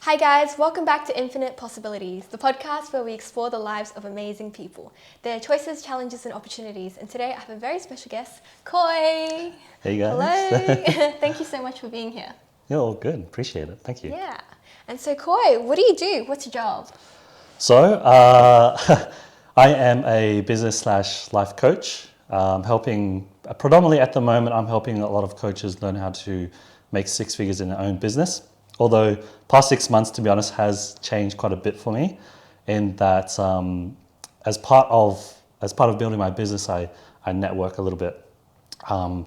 Hi guys, welcome back to Infinite Possibilities, the podcast where we explore the lives of amazing people, their choices, challenges and opportunities. And today I have a very special guest, Khoi. Hey guys. Hello. Thank you so much for being here. You're all good. Appreciate it. Thank you. Yeah. And so Khoi, what do you do? What's your job? So, I am a business/life coach, helping, predominantly at the moment, I'm helping a lot of coaches learn how to make six figures in their own business. Although past 6 months, to be honest, has changed quite a bit for me in that as part of building my business, I network a little bit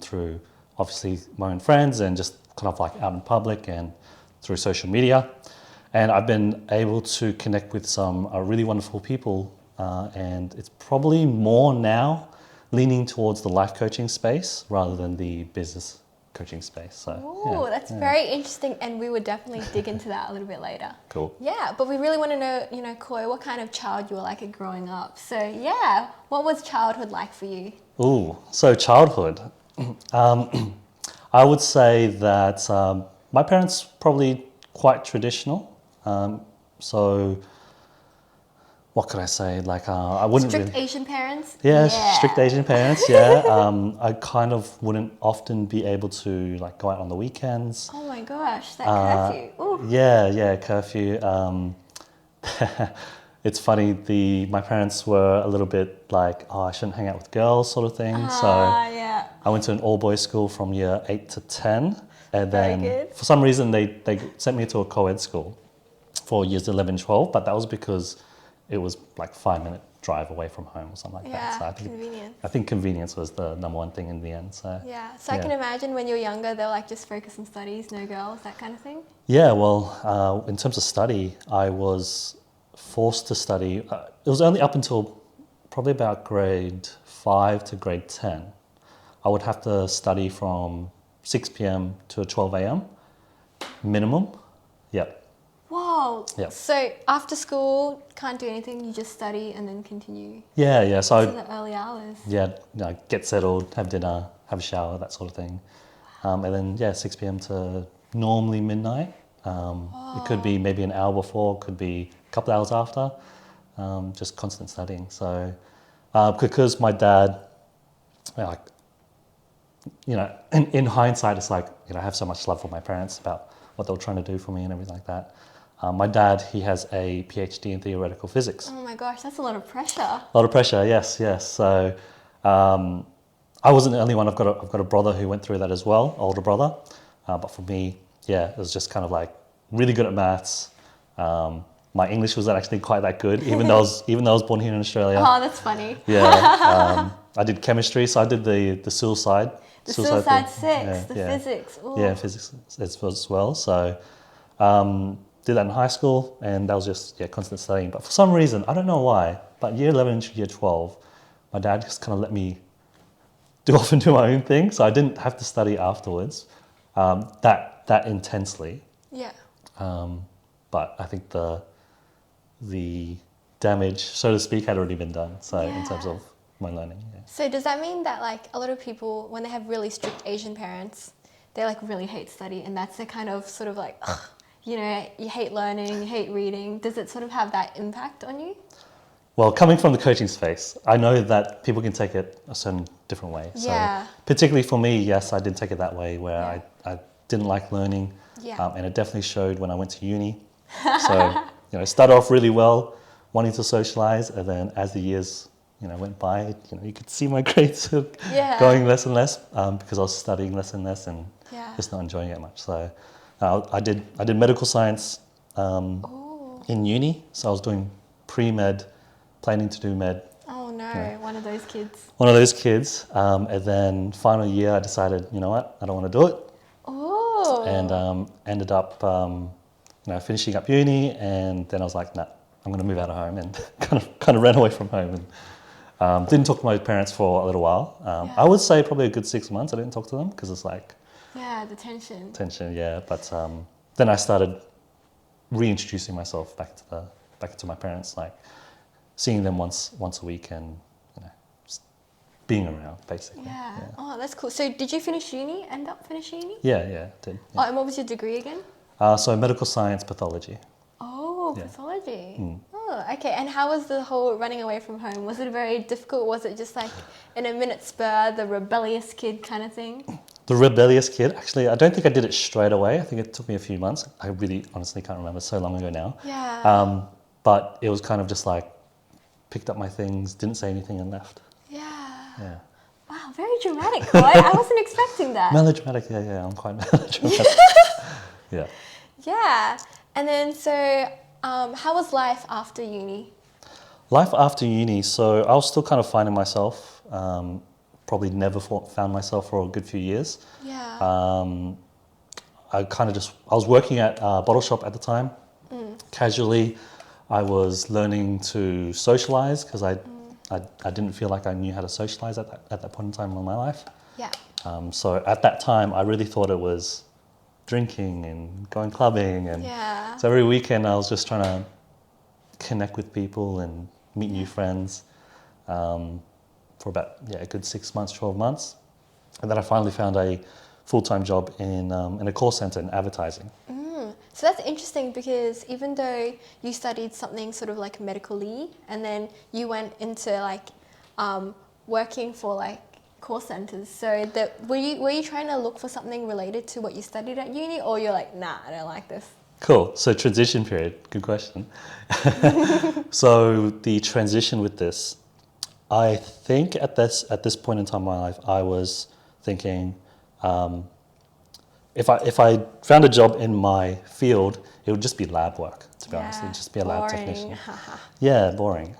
through obviously my own friends and just kind of like out in public and through social media. And I've been able to connect with some really wonderful people, and it's probably more now leaning towards the life coaching space rather than the business coaching space. So, oh, that's very interesting, and we would definitely dig into that a little bit later. Cool. Yeah, but we really want to know, Khoi, what kind of child you were like growing up. So yeah, what was childhood like for you? Ooh, so childhood. I would say that my parents probably quite traditional. So what could I say? Like I wouldn't Strict really, Asian parents? yeah, strict Asian parents. Yeah, I kind of wouldn't often be able to like go out on the weekends. Oh my gosh, that curfew. Ooh. Yeah, curfew. It's funny. My parents were a little bit like, oh, I shouldn't hang out with girls, sort of thing. Yeah. I went to an all-boys school from year 8 to 10, and then Very good. for some reason they sent me to a co-ed school for years 11, 12, but that was because it was like 5-minute drive away from home or something like that. So convenient. I think convenience was the number one thing in the end. So I can imagine when you're younger, they're like just focus on studies, no girls, that kind of thing. Yeah, well, in terms of study, I was forced to study. It was only up until probably about grade 5 to grade 10. I would have to study from 6 p.m. to 12 a.m. minimum. Yep. Whoa. Yep. So after school, can't do anything, you just study and then continue. Yeah. So to the early hours. yeah, get settled, have dinner, have a shower, that sort of thing. And then 6 p.m. to normally midnight. It could be maybe an hour before, could be a couple of hours after. Just constant studying. So because my dad, like, in hindsight, it's like, I have so much love for my parents about what they were trying to do for me and everything like that. My dad, he has a PhD in theoretical physics. Oh my gosh, that's a lot of pressure. A lot of pressure, yes. So I wasn't the only one. I've got a brother who went through that as well, older brother. But for me, it was just kind of like really good at maths. My English wasn't actually quite that good, even though I was born here in Australia. Oh, that's funny. Yeah. I did chemistry, so I did the suicide. The suicide thing. six, physics. Ooh. Yeah, physics as well. So did that in high school, and that was just constant studying. But for some reason, I don't know why, but year 11 to year 12, my dad just kind of let me do my own thing, so I didn't have to study afterwards that intensely. Yeah. But I think the damage, so to speak, had already been done. So in terms of my learning. Yeah. So does that mean that like a lot of people, when they have really strict Asian parents, they like really hate study, and that's the kind of sort of like, you hate learning, you hate reading. Does it sort of have that impact on you? Well, coming from the coaching space, I know that people can take it a certain different way. So particularly for me, yes, I did take it that way, where I didn't like learning. Yeah. And it definitely showed when I went to uni. So, it started off really well, wanting to socialize, and then as the years, went by, you could see my grades going less and less, because I was studying less and less and just not enjoying it much. So I did medical science in uni. So I was doing pre-med, planning to do med. Oh no, one of those kids. One of those kids. And then final year, I decided, you know what, I don't want to do it. Oh. And ended up, finishing up uni. And then I was like, nah, I'm going to move out of home, and kind of ran away from home. And didn't talk to my parents for a little while. I would say probably a good 6 months I didn't talk to them, because it's like... Yeah, the tension. But then I started reintroducing myself back to my parents, like seeing them once a week and just being around, basically. Yeah. Oh, that's cool. So did you finish uni? End up finishing uni? Yeah, did. Yeah. Oh, and what was your degree again? So medical science pathology. Oh, Yeah. pathology. Oh, okay. And how was the whole running away from home? Was it very difficult? Was it just like in a minute spur, the rebellious kid kind of thing? The rebellious kid, actually, I don't think I did it straight away. I think it took me a few months. I really honestly can't remember, so long ago now. Yeah. But it was kind of just like, picked up my things, didn't say anything and left. Yeah. Yeah. Wow, very dramatic, Khoi. I wasn't expecting that. Melodramatic, yeah, I'm quite melodramatic. Yeah. Yeah. And then, so how was life after uni? Life after uni, so I was still kind of finding myself. Probably never found myself for a good few years. Yeah. I was working at a bottle shop at the time. Casually, I was learning to socialize because I didn't feel like I knew how to socialize at that point in time in my life. Yeah. So at that time, I really thought it was drinking and going clubbing, and Yeah. so every weekend I was just trying to connect with people and meet new friends for about a good 6 months, 12 months, and then I finally found a full-time job in a call center in advertising. So that's interesting because even though you studied something sort of like medically and then you went into like working for like call centers, so were you trying to look for something related to what you studied at uni, or you're like, nah, I don't like this? Cool. So transition period. Good question. So the transition with this, I think at this point in time in my life, I was thinking, if I found a job in my field, it would just be lab work. To be honest, it would just be a lab technician. Yeah, boring.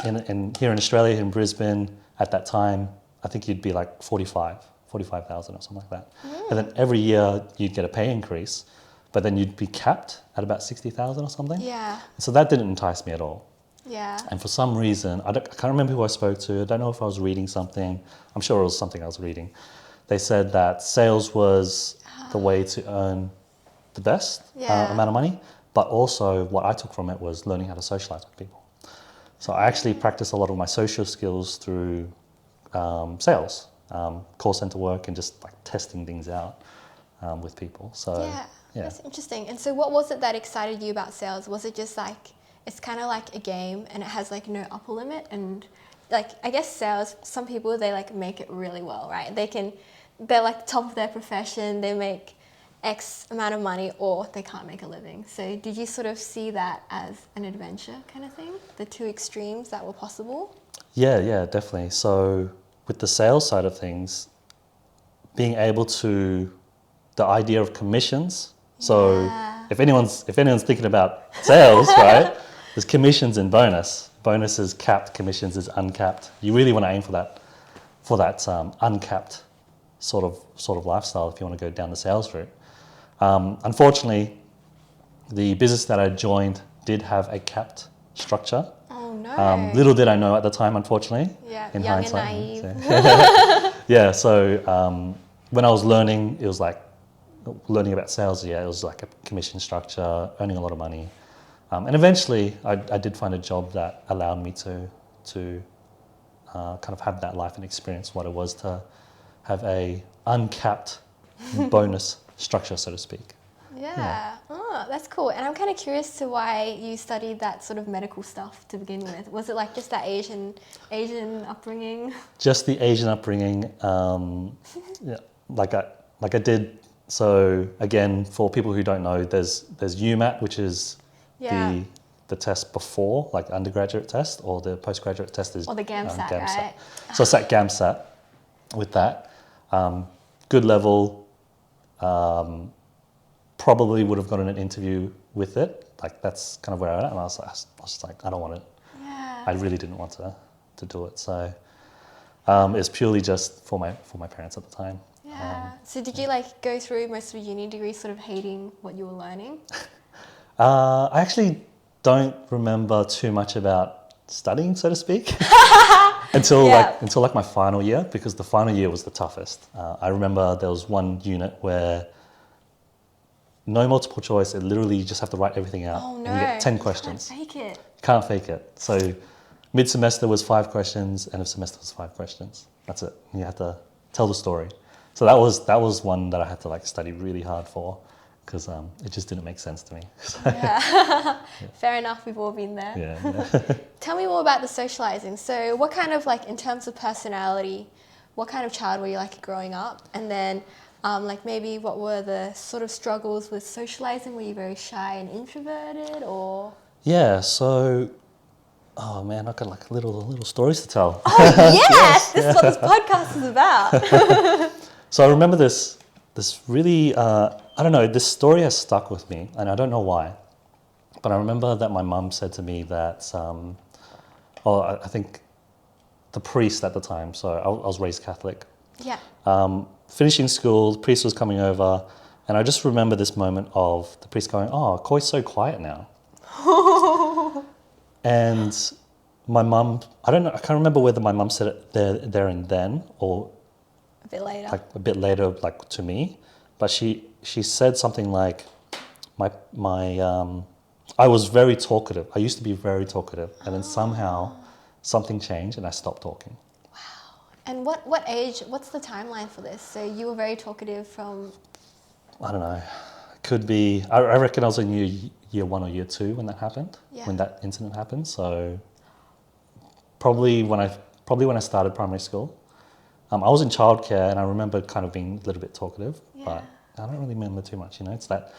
And here in Australia, in Brisbane, at that time, I think you'd be like 45,000 or something like that. And then every year you'd get a pay increase, but then you'd be capped at about 60,000 or something. Yeah. So that didn't entice me at all. Yeah. And for some reason, I can't remember who I spoke to. I don't know if I was reading something. I'm sure it was something I was reading. They said that sales was the way to earn the best amount of money, but also what I took from it was learning how to socialize with people. So I actually practiced a lot of my social skills through sales, call center work, and just like testing things out with people. So Yeah, that's interesting. And so what was it that excited you about sales? Was it just like, it's kind of like a game and it has like no upper limit, and like, I guess sales, some people, they like make it really well, right? They're like top of their profession, they make X amount of money, or they can't make a living. So did you sort of see that as an adventure kind of thing? The two extremes that were possible? Yeah, definitely. So with the sales side of things, being able to, the idea of commissions. So if anyone's thinking about sales, right, there's commissions and bonus. Bonus is capped, commissions is uncapped. You really want to aim for that uncapped sort of lifestyle if you want to go down the sales route. Unfortunately, the business that I joined did have a capped structure. Oh no. Little did I know at the time, unfortunately. Yeah, in young hindsight, and naive. So when I was learning, it was like learning about sales. Yeah, it was like a commission structure, earning a lot of money, and eventually I did find a job that allowed me to kind of have that life and experience what it was to have a uncapped bonus structure, so to speak. Yeah. Oh, that's cool. And I'm kind of curious to why you studied that sort of medical stuff to begin with. Was it like just that Asian upbringing? Just the Asian upbringing. Yeah, like I did. So again, for people who don't know, there's UMAT, which is the test before, like undergraduate test, or the postgraduate test is or the GAMSAT, right? So I sat GAMSAT with that. Good level. Probably would have gotten an interview with it. Like that's kind of where I'm at. And I was just like, I don't want it. Yeah. I really didn't want to do it. So it's purely just for my parents at the time. Yeah. So did you like go through most of your uni degree sort of hating what you were learning? I actually don't remember too much about studying, so to speak, until like my final year, because the final year was the toughest. I remember there was one unit where no multiple choice. It literally you just have to write everything out. Oh no! And you get 10 questions. Can't fake it. Can't fake it. So mid-semester was 5 questions. End of semester was 5 questions. That's it. And you have to tell the story. So that was one that I had to like study really hard for, because it just didn't make sense to me. Yeah. Fair enough, we've all been there. Yeah. Tell me more about the socializing. So what kind of, like, in terms of personality, what kind of child were you like growing up? And then like maybe what were the sort of struggles with socializing? Were you very shy and introverted, or? Yeah, so, oh man, I've got like little stories to tell. Oh yes, this is what this podcast is about. So I remember this really, I don't know, this story has stuck with me, and I don't know why. But I remember that my mum said to me that, I think the priest at the time, so I was raised Catholic. Yeah. Finishing school, the priest was coming over, and I just remember this moment of the priest going, "Oh, Khoi's so quiet now." And my mum, I can't remember whether my mum said it there and then, or A bit later. like a bit later, like to me, but she said something like, I was very talkative. I used to be very talkative, and then somehow something changed and I stopped talking. And what age, what's the timeline for this? So you were very talkative from... I don't know. Could be, I reckon I was in year 1 or year 2 when that happened, when that incident happened. So probably when I started primary school. I was in childcare, and I remember kind of being a little bit talkative, but I don't really remember too much, It's that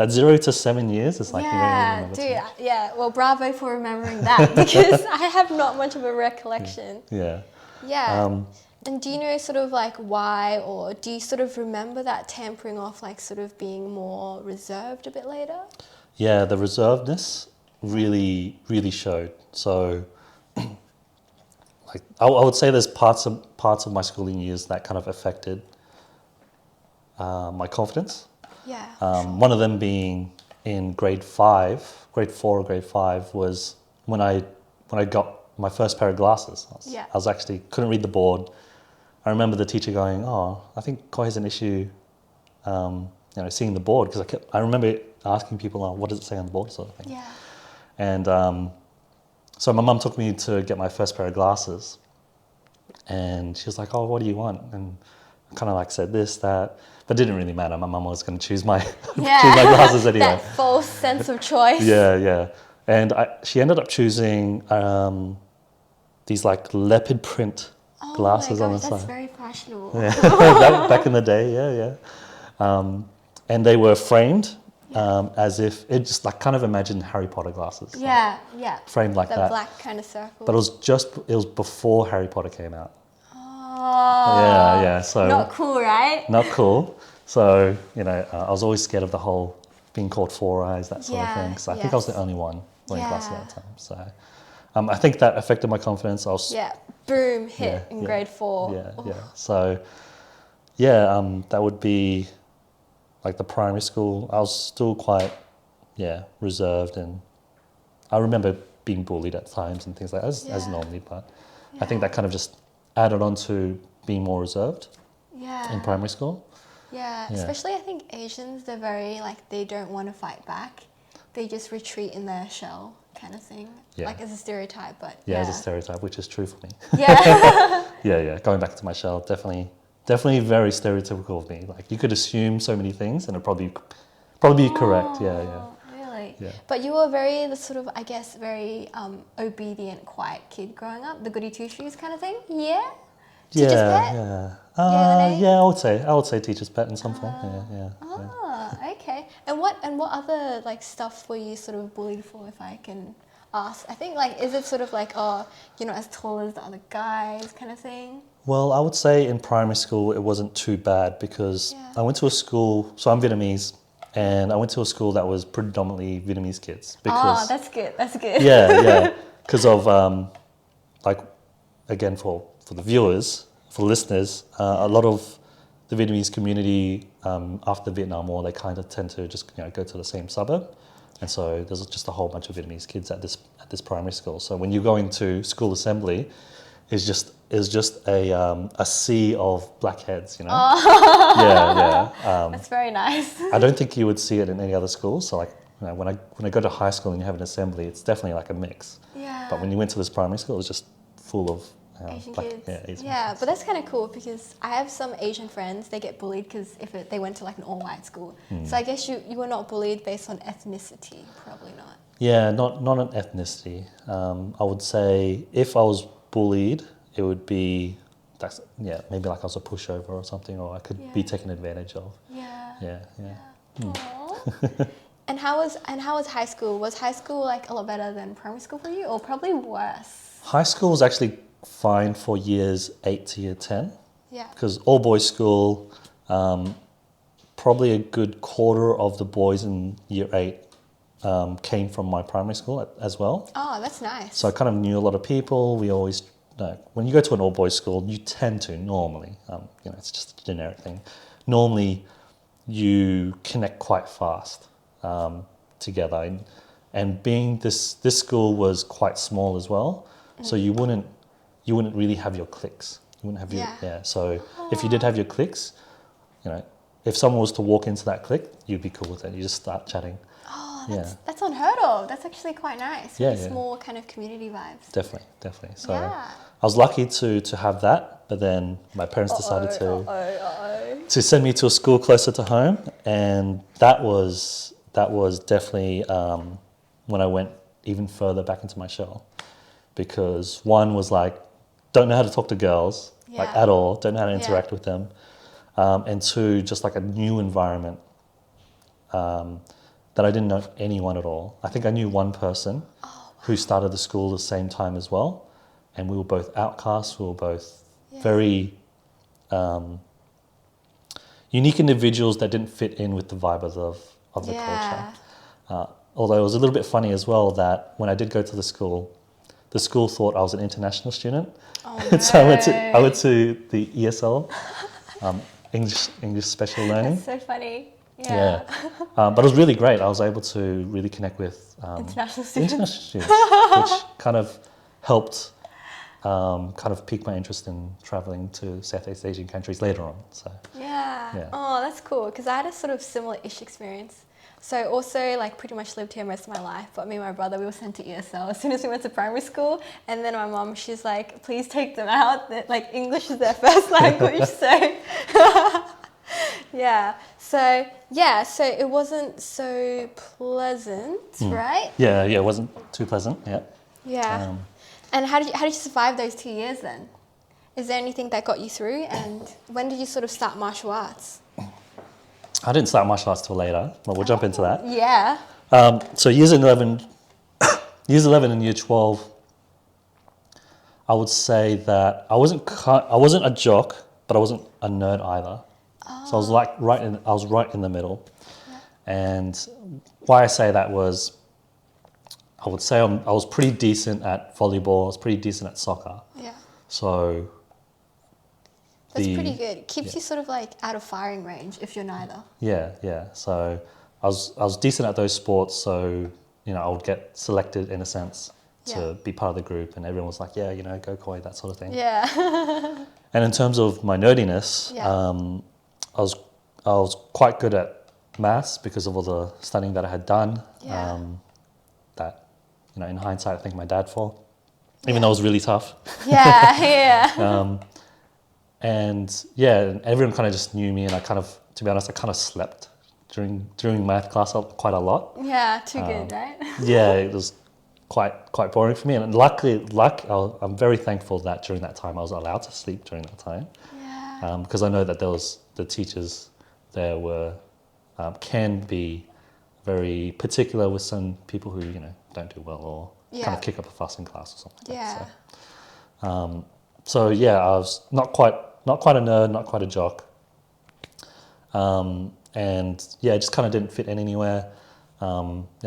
0 to 7 years, it's like you don't really remember too much. Yeah, well, bravo for remembering that, because I have not much of a recollection. Yeah. Yeah. And do you know sort of like why, or do you sort of remember that tampering off, like sort of being more reserved a bit later? Yeah, the reservedness really, really showed. So, like, I would say there's parts of my schooling years that kind of affected my confidence. Yeah. One of them being in grade 4 or grade 5 was when I got my first pair of glasses. I was actually couldn't read the board. I remember the teacher going, "Oh, I think Khoi has an issue, seeing the board," because I remember asking people, "Oh, what does it say on the board?" sort of thing. Yeah. And so my mum took me to get my first pair of glasses, and she was like, "Oh, what do you want?" And I kind of like said this, that, but it didn't really matter. My mum was going to choose my choose my glasses anyway. That false sense of choice. Yeah. And she ended up choosing these like leopard print glasses on the side. That's very fashionable. Yeah. Back in the day, yeah. And they were framed as if it just like kind of imagine Harry Potter glasses. Yeah. Framed like that. The black kind of circle. But it was before Harry Potter came out. Oh. Yeah. So not cool, right? Not cool. So I was always scared of the whole being called Four Eyes, that sort of thing. Because I think I was the only one wearing glasses at the time. So I think that affected my confidence. Boom, hit in grade 4. Yeah. So, that would be like the primary school. I was still quite, reserved, and I remember being bullied at times and things like that, as normally. But I think that kind of just added on to being more reserved in primary school. Yeah, especially I think Asians, they're very like, they don't want to fight back. They just retreat in their shell kind of thing. Yeah. Like as a stereotype, but as a stereotype, which is true for me. Yeah. Yeah. Going back to my shell, definitely very stereotypical of me. Like you could assume so many things and it'd probably be correct. Yeah. Really? Yeah. But you were very very obedient, quiet kid growing up, the goody two shoes kind of thing. Yeah. Teacher's pet? Yeah. I would say teacher's pet in some form. Yeah. Okay. And what other like stuff were you sort of bullied for, if I can ask? I think like, is it sort of like, oh, you're not as tall as the other guys kind of thing? Well, I would say in primary school it wasn't too bad because I went to a school, so I'm Vietnamese, and I went to a school that was predominantly Vietnamese kids. Because, that's good. Yeah. Because of, again, for the viewers, for the listeners, a lot of the Vietnamese community after the Vietnam War, they kind of tend to just go to the same suburb, and so there's just a whole bunch of Vietnamese kids at this primary school. So when you go into school assembly, it's just a sea of black heads, Yeah. That's very nice. I don't think you would see it in any other school. So like when I go to high school and you have an assembly, it's definitely like a mix. Yeah. But when you went to this primary school, it was just full of Asian black, kids. Asian Yeah, kids. but that's kind of cool because I have some Asian friends, they get bullied because they went to like an all-white school. So I guess you were not bullied based on ethnicity, probably not. Yeah, not an ethnicity. I would say if I was bullied, it would be maybe like I was a pushover or something, or I could be taken advantage of. Yeah. Yeah. Aww. And how was high school? Was high school like a lot better than primary school for you, or probably worse? High school was actually fine for years 8 to year 10. Yeah. Because all boys school, probably a good quarter of the boys in year 8 came from my primary school as well. Oh, that's nice. So I kind of knew a lot of people. We always, when you go to an all boys school, you tend to normally, it's just a generic thing. Normally, you connect quite fast together, and being this school was quite small as well, so you wouldn't really have your cliques. You wouldn't have your So if you did have your cliques, if someone was to walk into that clique, you'd be cool with it. You just start chatting. Oh, that's unheard of. That's actually quite nice. Yeah, Really small kind of community vibes. Definitely. So I was lucky to have that, but then my parents decided to send me to a school closer to home, and that was definitely when I went even further back into my shell, because one was like, don't know how to talk to girls like at all, don't know how to interact with them, and two, just like a new environment that I didn't know anyone at all. I think I knew one person who started the school the same time as well, and we were both outcasts. We were both very unique individuals that didn't fit in with the vibe of the culture. Although it was a little bit funny as well that when I did go to the school thought I was an international student. Oh, no. So I went to the ESL, English Special Learning. That's so funny. But it was really great. I was able to really connect with international students, which kind of helped pique my interest in traveling to Southeast Asian countries later on. So Oh, that's cool, because I had a sort of similar-ish experience. So also like pretty much lived here most of my life, but me and my brother, we were sent to ESL as soon as we went to primary school, and then my mom, she's like, please take them out, that like English is their first language. So it wasn't so pleasant, right? Yeah, it wasn't too pleasant. And how did you survive those 2 years then? Is there anything that got you through, and when did you sort of start martial arts? I didn't start martial arts till later, but we'll jump into that. Yeah. So years 11 and year 12, I would say that I wasn't a jock, but I wasn't a nerd either. So I was right in the middle. And why I say that was, I would say I was pretty decent at volleyball. I was pretty decent at soccer. Yeah. So that's pretty good. It keeps you sort of like out of firing range if you're neither. Yeah. So I was decent at those sports. So I would get selected in a sense to be part of the group, and everyone was like, go Khoi, that sort of thing. Yeah. And in terms of my nerdiness, I was quite good at maths because of all the studying that I had done. That in hindsight, I thank my dad for, even though it was really tough. And everyone kind of just knew me, and to be honest, I kind of slept during math class quite a lot. Yeah, too good, right? It was quite boring for me, and I'm very thankful that during that time I was allowed to sleep during that time. Because I know that the teachers there can be very particular with some people who don't do well, or kind of kick up a fuss in class or something like that. So I was not quite a nerd, not quite a jock, and just kind of didn't fit in anywhere. I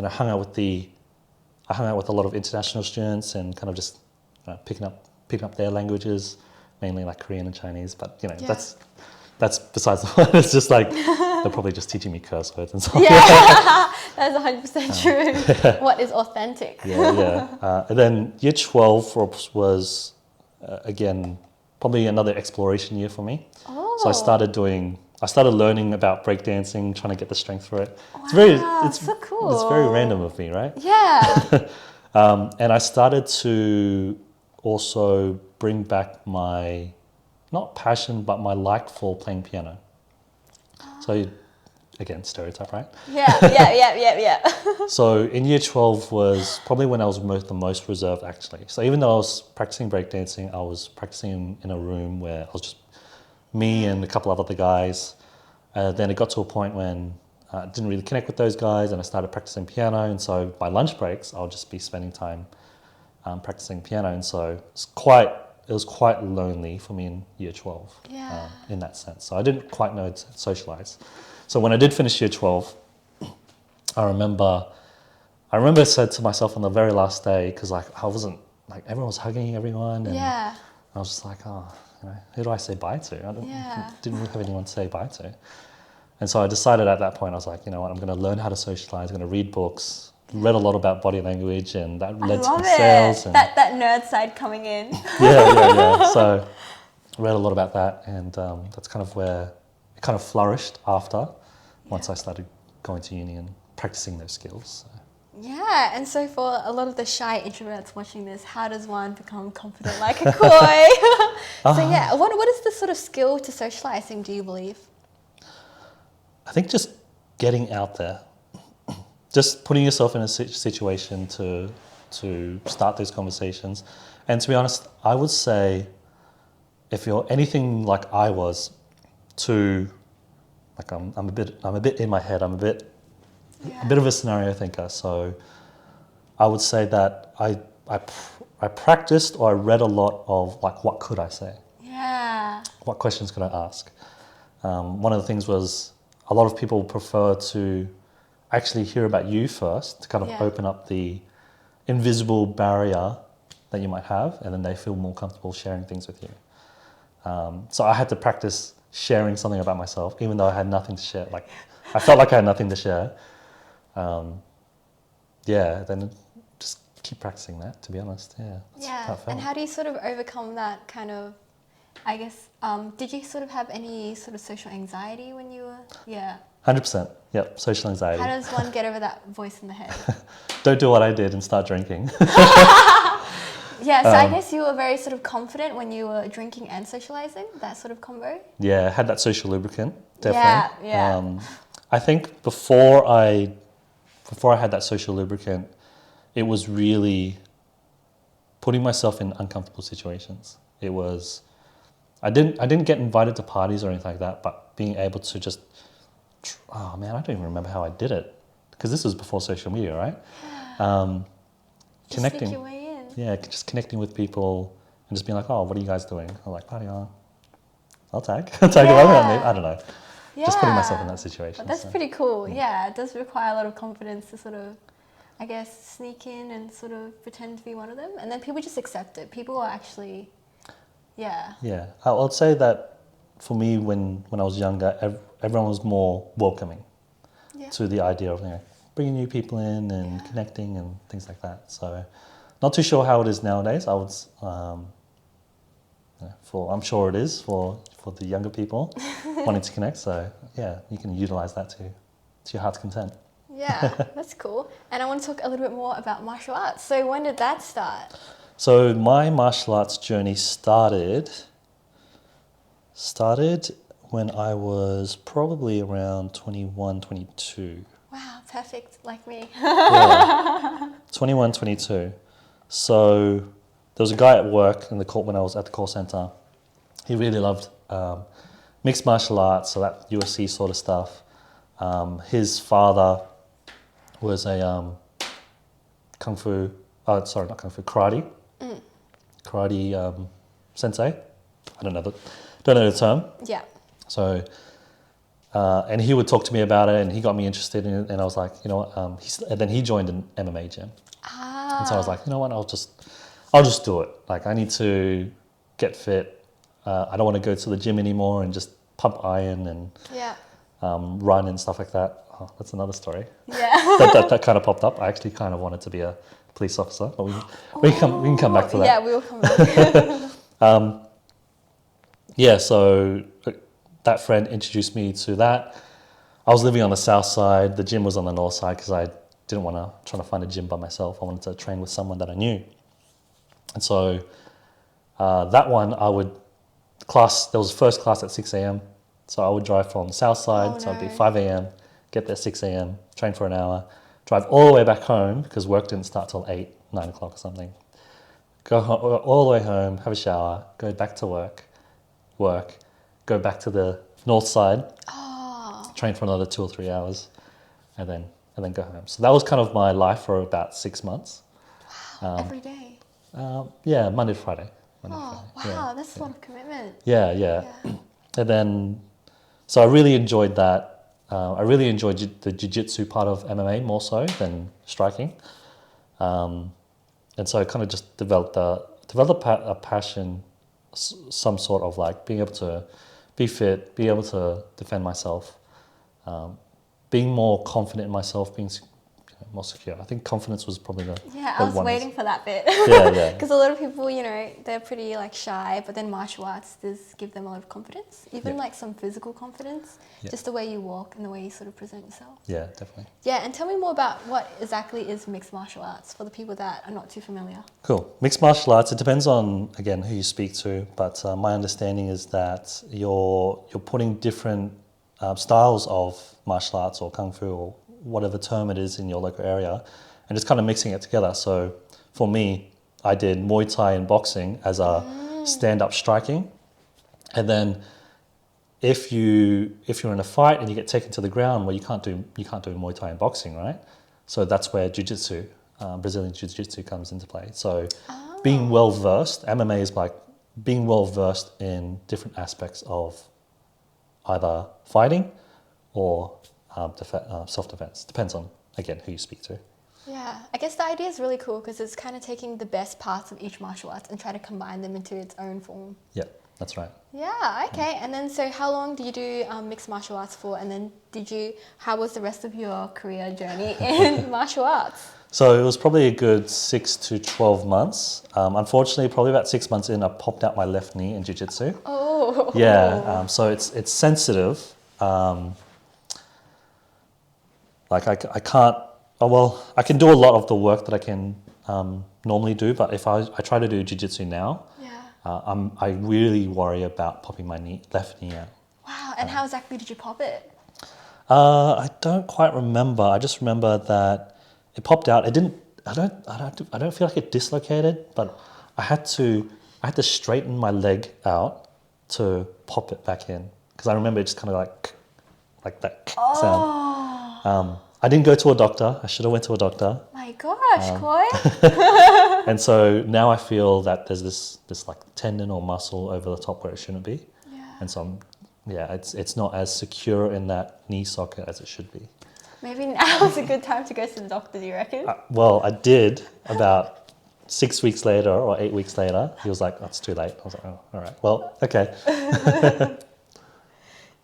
hung out with a lot of international students and kind of just picking up their languages, mainly like Korean and Chinese. But that's besides the point. It's just like they're probably just teaching me curse words and stuff. That's 100% true. What is authentic? And then year 12 was again probably another exploration year for me. So I started learning about breakdancing, trying to get the strength for it. It's so cool. It's very random of me, right? Yeah. And I started to also bring back my, not passion, but my like for playing piano. So again, stereotype, right? Yeah. So in year 12 was probably when I was the most reserved, actually. So even though I was practicing breakdancing, I was practicing in a room where I was just me and a couple of other guys. Then it got to a point when I didn't really connect with those guys, and I started practicing piano. And so by lunch breaks, I'll just be spending time practicing piano. And so it was quite lonely for me in year 12 in that sense. So I didn't quite know to socialize. So when I did finish year 12, I remember I said to myself on the very last day, because like I wasn't, like everyone was hugging everyone, and I was just like, oh, who do I say bye to? Didn't really have anyone to say bye to. And so I decided at that point, I was like, you know what, I'm going to learn how to socialize, I'm going to read books, read a lot about body language, and that led to my sales. And that nerd side coming in. yeah. So read a lot about that, and that's kind of where it kind of flourished after, once I started going to uni and practicing those skills. So. Yeah, and so for a lot of the shy introverts watching this, how does one become confident like a Khoi? So what is the sort of skill to socializing, do you believe? I think just getting out there, just putting yourself in a situation to start those conversations. And to be honest, I would say if you're anything like I was, like I'm a bit in my head, I'm a bit of a scenario thinker. So I would say that I practiced, or I read a lot of like, what could I say? Yeah. What questions could I ask? One of the things was a lot of people prefer to actually hear about you first, to kind of open up the invisible barrier that you might have, and then they feel more comfortable sharing things with you. So I had to practice sharing something about myself, even though I had nothing to share. Like I felt like I had nothing to share. Then just keep practicing that, to be honest. That's how it felt. And how do you sort of overcome that kind of, I guess, did you sort of have any sort of social anxiety when you were, 100%, yep, social anxiety. How does one get over that voice in the head? Don't do what I did and start drinking. So I guess you were very sort of confident when you were drinking and socializing, that sort of combo? Yeah, had that social lubricant, definitely. Yeah. I think before I had that social lubricant, it was really putting myself in uncomfortable situations. It was, I didn't get invited to parties or anything like that, but being able to just, oh man, I don't even remember how I did it, because this was before social media, right? Connecting. Just sneak your way in. Yeah, just connecting with people and just being like, oh, what are you guys doing? I'm like, party on. I'll tag along. I don't know. Just putting myself in that situation. But that's pretty cool. Yeah, it does require a lot of confidence to sort of, I guess, sneak in and sort of pretend to be one of them. And then people just accept it. People are actually, Yeah, I would say that for me, when I was younger, everyone was more welcoming to the idea of bringing new people in and connecting and things like that. So not too sure how it is nowadays. I would, I'm sure it is for the younger people wanting to connect. So you can utilize that to your heart's content. Yeah, that's cool. And I want to talk a little bit more about martial arts. So when did that start? So my martial arts journey started when I was probably around 21, 22. Wow, perfect, like me. 21, 22. So there was a guy at work when I was at the call center. He really loved mixed martial arts, so that UFC sort of stuff. His father was a karate. Karate sensei. I don't know the term. Yeah. So, and he would talk to me about it, and he got me interested in it, and I was like, you know what? And then he joined an MMA gym. And so I was like, you know what? I'll just do it. Like, I need to get fit. I don't want to go to the gym anymore and just pump iron and run and stuff like that. Oh, that's another story. Yeah. that kind of popped up. I actually kind of wanted to be a police officer, but we can come back to that. Yeah, we will come back. So that friend introduced me to that. I was living on the south side. The gym was on the north side because I didn't want to try to find a gym by myself. I wanted to train with someone that I knew. And so That one there was first class at 6 a.m. So I would drive from the south side, so it'd be 5 a.m., get there 6 a.m., train for an hour, drive all the way back home because work didn't start till 8, 9 o'clock or something. Go all the way home, have a shower, go back to work, go back to the north side, train for another 2 or 3 hours, and then go home. So that was kind of my life for about 6 months. Every day. Yeah, Monday to Friday. Wow, that's a lot of commitment. Yeah. And then, so I really enjoyed that. I really enjoyed the jiu-jitsu part of MMA more so than striking. And so I kind of just developed a passion, some sort of like being able to be fit, be able to defend myself, being more confident in myself, being more secure. I think confidence was probably the I was waiting for that bit. Yeah. Because a lot of people, they're pretty like shy, but then martial arts does give them a lot of confidence, even like some physical confidence, just the way you walk and the way you sort of present yourself. Yeah, definitely. Yeah, and tell me more about what exactly is mixed martial arts for the people that are not too familiar. Cool. Mixed martial arts, it depends on, again, who you speak to, but my understanding is that you're putting different styles of martial arts or kung fu or whatever term it is in your local area, and just kind of mixing it together. So for me, I did Muay Thai and boxing as a stand-up striking, and then if you're in a fight and you get taken to the ground, well, you can't do Muay Thai and boxing, right? So that's where jiu-jitsu, Brazilian jiu-jitsu comes into play. So being well-versed, MMA is like being well-versed in different aspects of either fighting or self-defense. Depends on, again, who you speak to. Yeah, I guess the idea is really cool because it's kind of taking the best parts of each martial arts and try to combine them into its own form. Yeah, that's right. Yeah, okay. And then, so how long did you do mixed martial arts for? And then how was the rest of your career journey in martial arts? So it was probably a good 6 to 12 months. Unfortunately, probably about 6 months in, I popped out my left knee in jiu-jitsu. Oh. Yeah, so it's sensitive. Like I can't, I can do a lot of the work that I can normally do, but if I try to do jiu-jitsu now, I really worry about popping my left knee out. Wow, and how exactly did you pop it? I don't quite remember. I just remember that it popped out. It didn't. I don't feel like it dislocated, but I had to straighten my leg out to pop it back in because I remember it just kind of like that sound. I didn't go to a doctor. I should have went to a doctor. My gosh, Khoi. And so now I feel that there's this like tendon or muscle over the top where it shouldn't be. Yeah. And so it's not as secure in that knee socket as it should be. Maybe now is a good time to go to the doctor, do you reckon? Well, I did about 6 weeks later or 8 weeks later. He was like, oh, it's too late. I was like, oh, all right. Well, okay.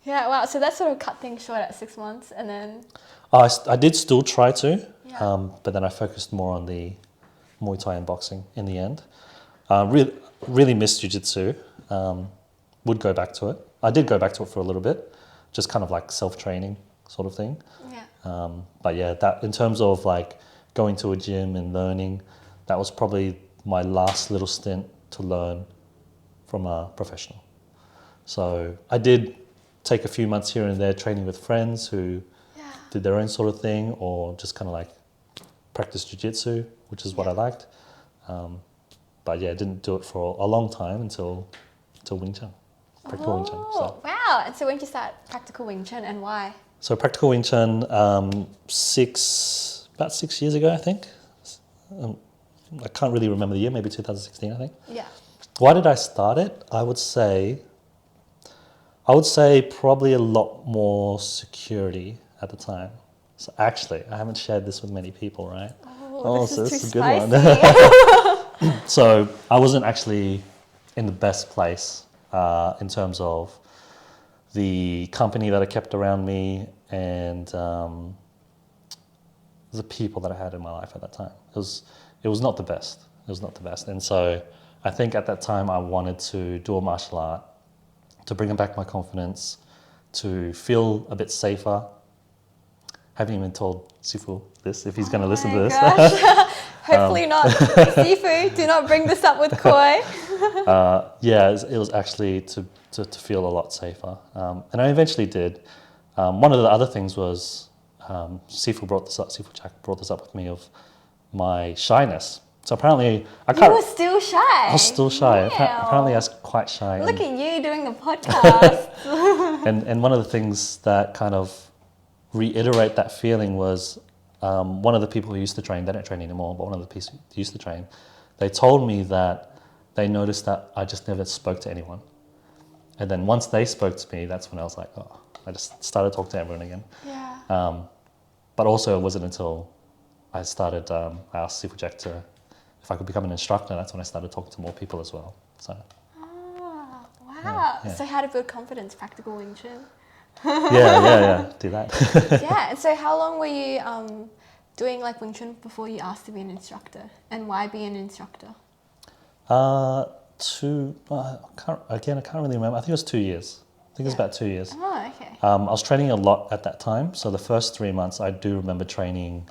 Yeah, wow. So that sort of cut things short at 6 months and then... I did still try to, but then I focused more on the Muay Thai and boxing in the end. Really missed jiu-jitsu. Would go back to it. I did go back to it for a little bit, just kind of like self-training sort of thing. Yeah. But yeah, that in terms of like going to a gym and learning, that was probably my last little stint to learn from a professional. So I did take a few months here and there training with friends who did their own sort of thing or just kind of like practice jiu-jitsu, which is what I liked. But yeah, didn't do it for a long time until Wing Chun, Practical Wing Chun. So. Wow. And so when did you start Practical Wing Chun and why? So Practical Wing Chun, about 6 years ago, I think. I can't really remember the year, maybe 2016, I think. Yeah. Why did I start it? I would say probably a lot more security at the time. So actually, I haven't shared this with many people, right? This is a too good spicy. one. So I wasn't actually in the best place in terms of the company that I kept around me and the people that I had in my life at that time. It was not the best. It was not the best. And so I think at that time I wanted to do a martial art to bring back my confidence, to feel a bit safer. Haven't even told Sifu this, if he's going to listen to this. Hopefully not. Sifu, do not bring this up with Khoi. Yeah, it was actually to feel a lot safer. And I eventually did. One of the other things was Sifu Jack brought this up with me of my shyness. So apparently, You were still shy. I was still shy. Wow. Apparently, I was quite shy. Look at you doing a podcast. And one of the things that kind of reiterate that feeling was one of the people who used to train, they don't train anymore, but one of the people who used to train, they told me that they noticed that I just never spoke to anyone. And then once they spoke to me, that's when I was like, oh, I just started talking to everyone again. Yeah. But also it wasn't until I started, I asked Sifu Jack if I could become an instructor, that's when I started talking to more people as well. So. Oh, wow. Yeah. So how to build confidence, Practical Wing Chun. Yeah, do that. Yeah, and so how long were you doing like Wing Chun before you asked to be an instructor? And why be an instructor? I can't really remember. I think it was 2 years. I think it was about 2 years. Oh, okay. I was training a lot at that time. So the first 3 months, I do remember training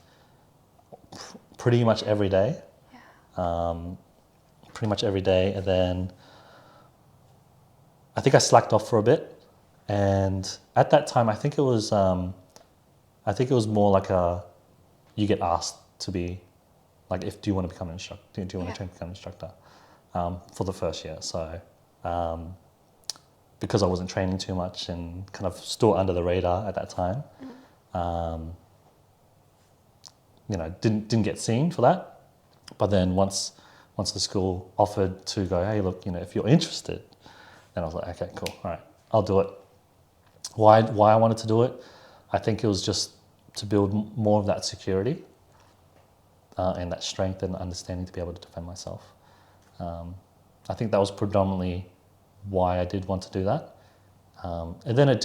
pretty much every day. Pretty much every day. And then I think I slacked off for a bit. And at that time, I think it was more like you get asked to be, like, do you want to become an instructor? Do you want to train to become an instructor? For the first year. So because I wasn't training too much and kind of still under the radar at that time, didn't get seen for that. But then once the school offered to go, hey, look, if you're interested, then I was like, okay, cool, all right, I'll do it. Why I wanted to do it, I think it was just to build more of that security and that strength and understanding to be able to defend myself. I think that was predominantly why I did want to do that. And then it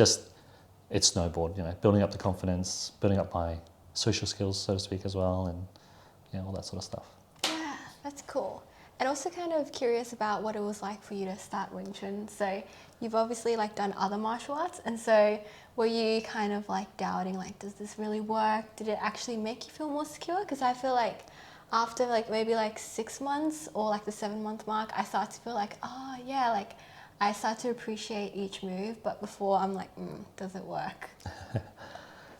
snowballed, building up the confidence, building up my social skills, so to speak, as well, and all that sort of stuff. Yeah, that's cool. And also kind of curious about what it was like for you to start Wing Chun. So you've obviously like done other martial arts, and so were you kind of like doubting, like, does this really work? Did it actually make you feel more secure? Because I feel like after like maybe like 6 months or like the 7-month mark, I start to feel like, oh yeah, like I start to appreciate each move. But before I'm like, does it work?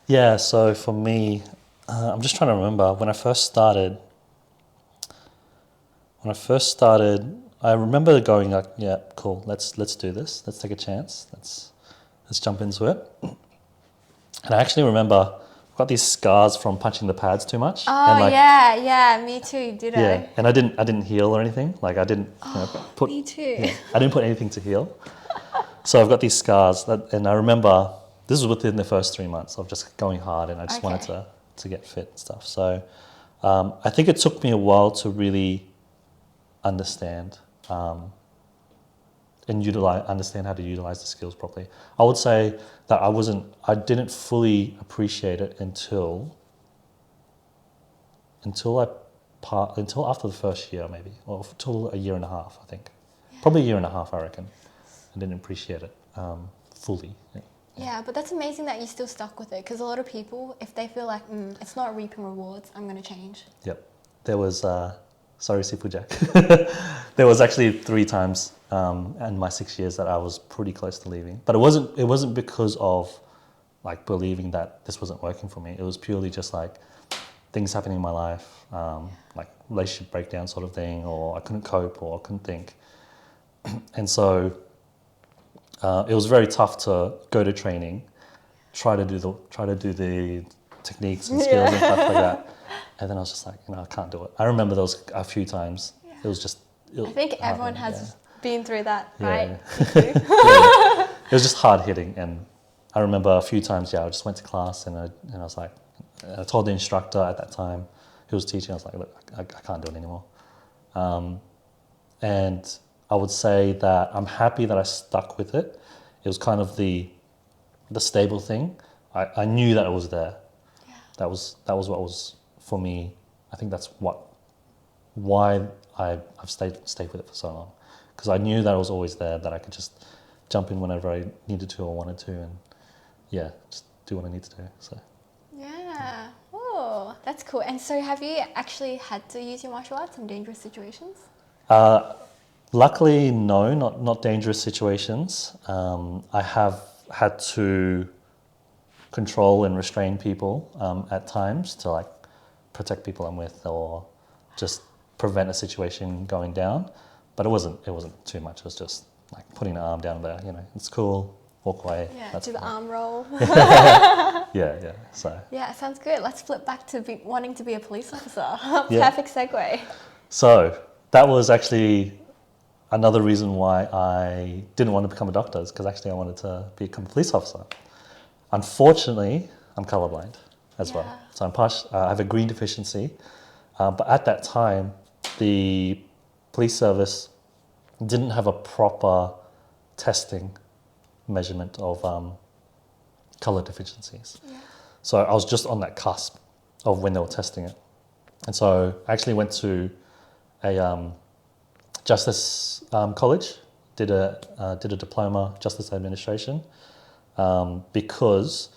Yeah, so for me, I'm just trying to remember when I first started, I remember going like, yeah, cool, let's do this. Let's take a chance. Let's jump into it. And I actually remember I've got these scars from punching the pads too much. Oh, and yeah, me too, ditto. Yeah, and I didn't heal or anything. Like I didn't put. Me too. Yeah, I didn't put anything to heal. So I've got these scars, and I remember this was within the first 3 months of just going hard, and I just wanted to get fit and stuff. So I think it took me a while to really understand and understand how to utilize the skills properly. I would say that I didn't fully appreciate it until after the first year, maybe, or until a year and a half, I think. Yeah. Probably a year and a half, I reckon. I didn't appreciate it fully. Yeah, but that's amazing that you still stuck with it, because a lot of people, if they feel like, it's not reaping rewards, I'm going to change. Yep. There was, sorry, Sifu Jack. There was actually 3 times in my 6 years that I was pretty close to leaving. But it wasn't because of like believing that this wasn't working for me. It was purely just like things happening in my life, like relationship breakdown sort of thing, or I couldn't cope or I couldn't think. And so it was very tough to go to training, try to do the techniques and skills and stuff like that. And then I was just like, I can't do it. I remember there was a few times. Yeah. It was just. I think everyone has been through that, right? Yeah. It was just hard hitting, and I remember a few times. I just went to class and I was like, I told the instructor at that time who was teaching, I was like, look, I can't do it anymore. And I would say that I'm happy that I stuck with it. It was kind of the stable thing. I knew that it was there. Yeah. That was what was for me. I think that's why I've stayed with it for so long, because I knew that it was always there, that I could just jump in whenever I needed to or wanted to, and just do what I need to do. So. Yeah. Oh, that's cool. And so have you actually had to use your martial arts in dangerous situations? Luckily, no, not dangerous situations. I have had to control and restrain people at times to like protect people I'm with or just prevent a situation going down. But it wasn't too much. It was just like putting an arm down there. You know, it's cool. Walk away. Yeah, That's do the fine. arm roll. Yeah. So Yeah, sounds good. Let's flip back to wanting to be a police officer. Yeah. Perfect segue. so that was actually another reason why I didn't want to become a doctor, is because actually I wanted to become a police officer. Unfortunately, I'm colorblind as well. Yeah. So I have a green deficiency. But at that time, the police service didn't have a proper testing measurement of color deficiencies. Yeah. So I was just on that cusp of when they were testing it. And so I actually went to a justice college, did a diploma, justice administration, because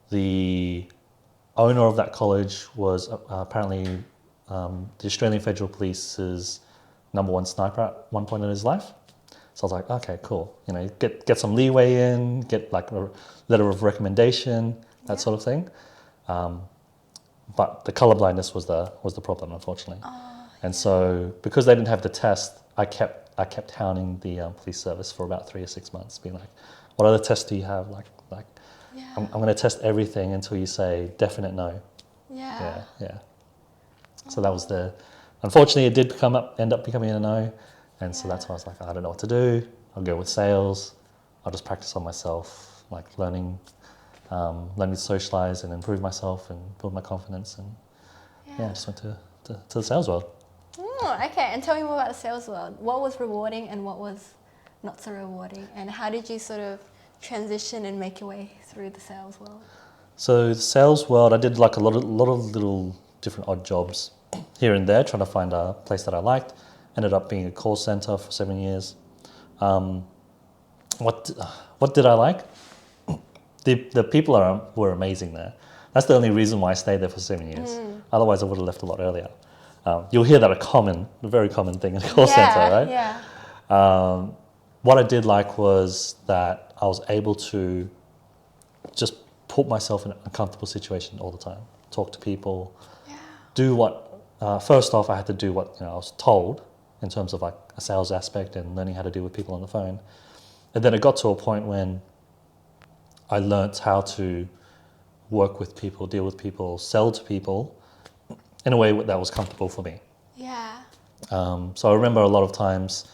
the owner of that college was apparently the Australian Federal Police's #1 sniper at one point in his life. So I was like, okay, cool. You know, get some leeway in, get like a letter of recommendation, that sort of thing. But the color blindness was the problem, unfortunately. And so because they didn't have the test, I kept hounding the police service for about 3 or 6 months, being like, what other tests do you have? Like I'm going to test everything until you say definite no. Yeah. Yeah. So that was unfortunately it did end up becoming a no. And so that's why I was like, I don't know what to do. I'll go with sales. I'll just practice on myself, like learning to socialize and improve myself and build my confidence. And I just went to the sales world. Okay, and tell me more about the sales world. What was rewarding and what was not so rewarding? And how did you sort of transition and make your way through the sales world? So the sales world, I did like a lot of little different odd jobs here and there, trying to find a place that I liked. Ended up being a call center for 7 years. What did I like? The people were amazing there. That's the only reason why I stayed there for 7 years. Otherwise, I would have left a lot earlier. You'll hear that a very common thing in a call center, right? Yeah. What I did like was that I was able to just put myself in a comfortable situation all the time. Talk to people, do what. First off, I had to do what I was told in terms of like a sales aspect and learning how to deal with people on the phone. And then it got to a point when I learnt how to work with people, deal with people, sell to people in a way that was comfortable for me. Yeah. So I remember a lot of times,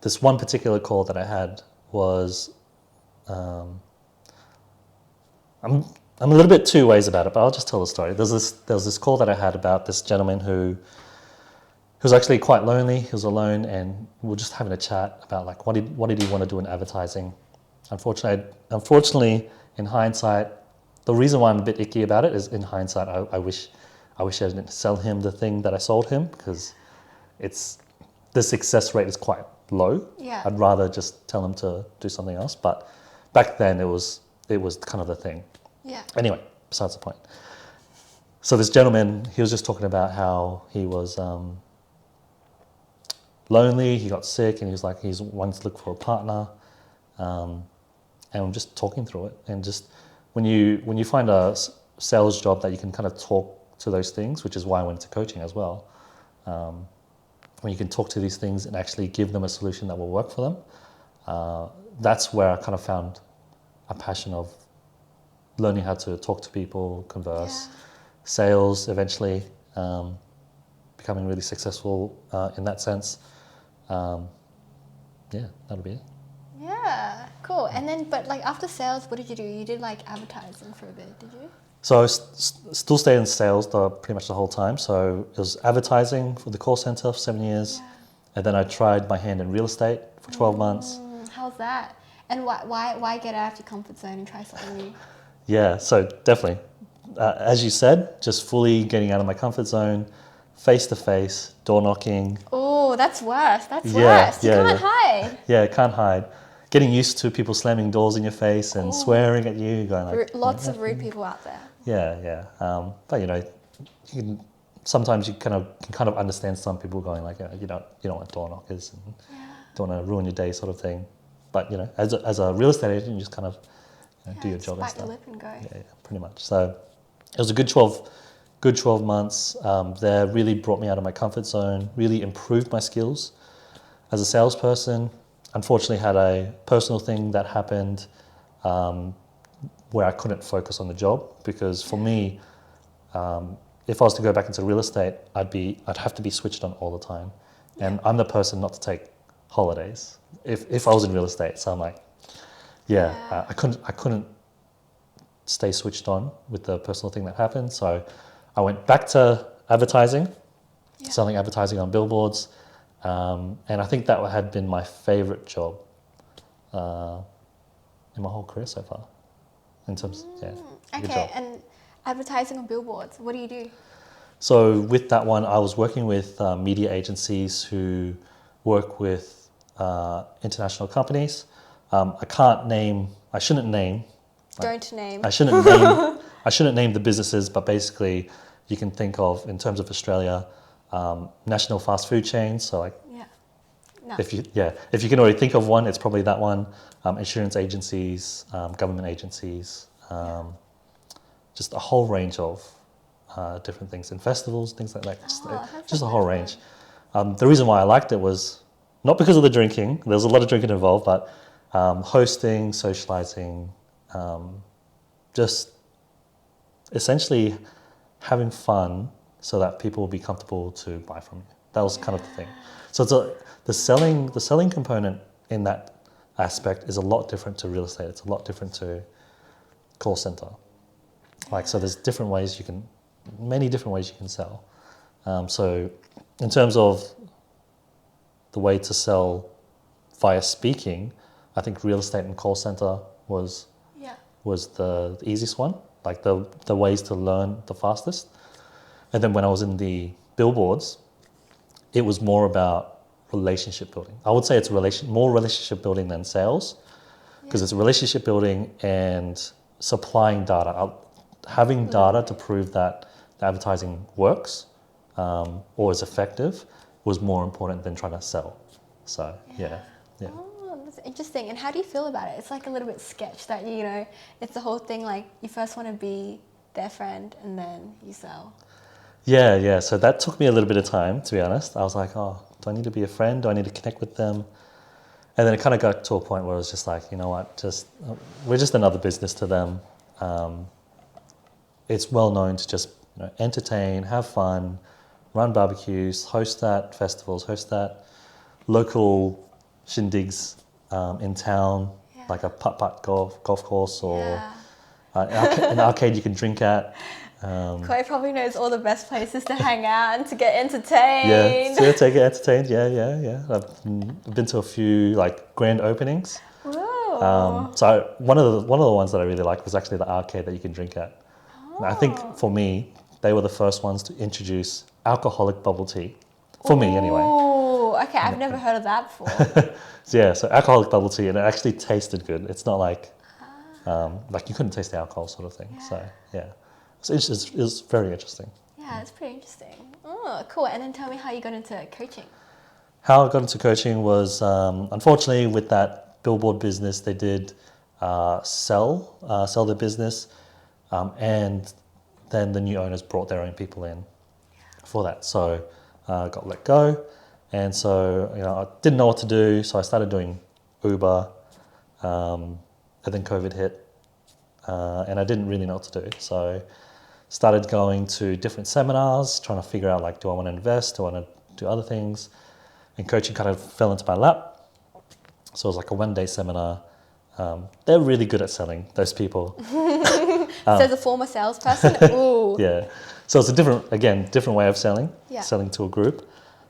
this one particular call that I had was, I'm a little bit two ways about it, but I'll just tell the story. There was this call that I had about this gentleman who was actually quite lonely. He was alone, and we were just having a chat about like what did he want to do in advertising. Unfortunately, in hindsight, the reason why I'm a bit icky about it is in hindsight, I wish I didn't sell him the thing that I sold him, because the success rate is quite low. Yeah. I'd rather just tell him to do something else. But back then it was kind of the thing. Yeah. Anyway, besides the point. So this gentleman, he was just talking about how he was lonely, he got sick, and he was like, he wanted to look for a partner. And I'm just talking through it. And just when you find a sales job that you can kind of talk to those things, which is why I went into coaching as well, when you can talk to these things and actually give them a solution that will work for them, that's where I kind of found a passion of learning how to talk to people, converse, sales eventually, becoming really successful in that sense. That'll be it. Yeah, cool. And then, but like after sales, what did you do? You did like advertising for a bit, did you? So I still stayed in sales pretty much the whole time. So it was advertising for the call center for 7 years. Yeah. And then I tried my hand in real estate for 12 months. How's that? And why get out of your comfort zone and try something new? Yeah, so definitely. As you said, just fully getting out of my comfort zone, face-to-face, door knocking. Oh, that's worse. That's worse. You can't hide. Yeah, can't hide. Getting used to people slamming doors in your face and swearing at you. Going like, Lots of rude people out there. Yeah. But you can sometimes you can understand some people going like, you don't want door knockers and don't want to ruin your day sort of thing. But as a real estate agent, you just kind of do your job and Bite stuff. your lip and go. Yeah, pretty much. So it was a good 12 months. There really brought me out of my comfort zone, really improved my skills as a salesperson. Unfortunately, had a personal thing that happened where I couldn't focus on the job, because for me, if I was to go back into real estate, I'd have to be switched on all the time, and I'm the person not to take holidays if I was in real estate. So I'm like, I couldn't stay switched on with the personal thing that happened. So I went back to advertising, selling advertising on billboards, and I think that had been my favorite job in my whole career so far. In terms, good Okay, job. and advertising on billboards, what do you do? So with that one, I was working with media agencies who work with international companies. I shouldn't name. Don't name. I shouldn't name the businesses, but basically, you can think of, in terms of Australia, national fast food chains. So like, No. if you can already think of one, it's probably that one. Insurance agencies, government agencies, just a whole range of different things, and festivals, things like that. Just a whole range. The reason why I liked it was not because of the drinking. There was a lot of drinking involved, but hosting, socializing, just essentially having fun so that people will be comfortable to buy from you. That was kind of the thing. So the selling component in that aspect is a lot different to real estate. It's a lot different to call center. So there's many different ways you can sell. So in terms of the way to sell via speaking, I think real estate and call center was the easiest one, like the ways to learn the fastest. And then when I was in the billboards, it was more about relationship building. I would say it's more relationship building than sales, because it's relationship building and supplying data. Having data to prove that the advertising works or is effective was more important than trying to sell. So yeah. Oh, that's interesting. And how do you feel about it? It's like a little bit sketch that, it's the whole thing, like you first want to be their friend and then you sell. Yeah. So that took me a little bit of time, to be honest. I was like, do I need to be a friend? Do I need to connect with them? And then it kind of got to a point where it was just like, you know what, we're just another business to them. It's well known to just entertain, have fun, run barbecues, host that festivals, host that local shindigs in town, like a putt-putt golf course or an arcade you can drink at. Khoi probably knows all the best places to hang out and to get entertained. To get entertained. Yeah. I've been to a few grand openings. Whoa. So one of the ones that I really liked was actually the arcade that you can drink at. And I think for me, they were the first ones to introduce alcoholic bubble tea. For me, anyway. Oh, okay. I've never heard of that before. So alcoholic bubble tea, and it actually tasted good. It's not like you couldn't taste the alcohol sort of thing. Yeah. So yeah, so it's very interesting. Yeah, it's pretty interesting. Oh, cool. And then tell me how you got into coaching. How I got into coaching was, unfortunately, with that billboard business, they did sell their business, and then the new owners brought their own people in for that. So I got let go, and so I didn't know what to do. So I started doing Uber, and then COVID hit, and I didn't really know what to do. So started going to different seminars, trying to figure out do I want to invest, do I want to do other things, and coaching kind of fell into my lap. So it was like a one-day seminar. They're really good at selling, those people. So as a former salesperson, ooh. Yeah. So it's a different way of selling, Yeah. selling to a group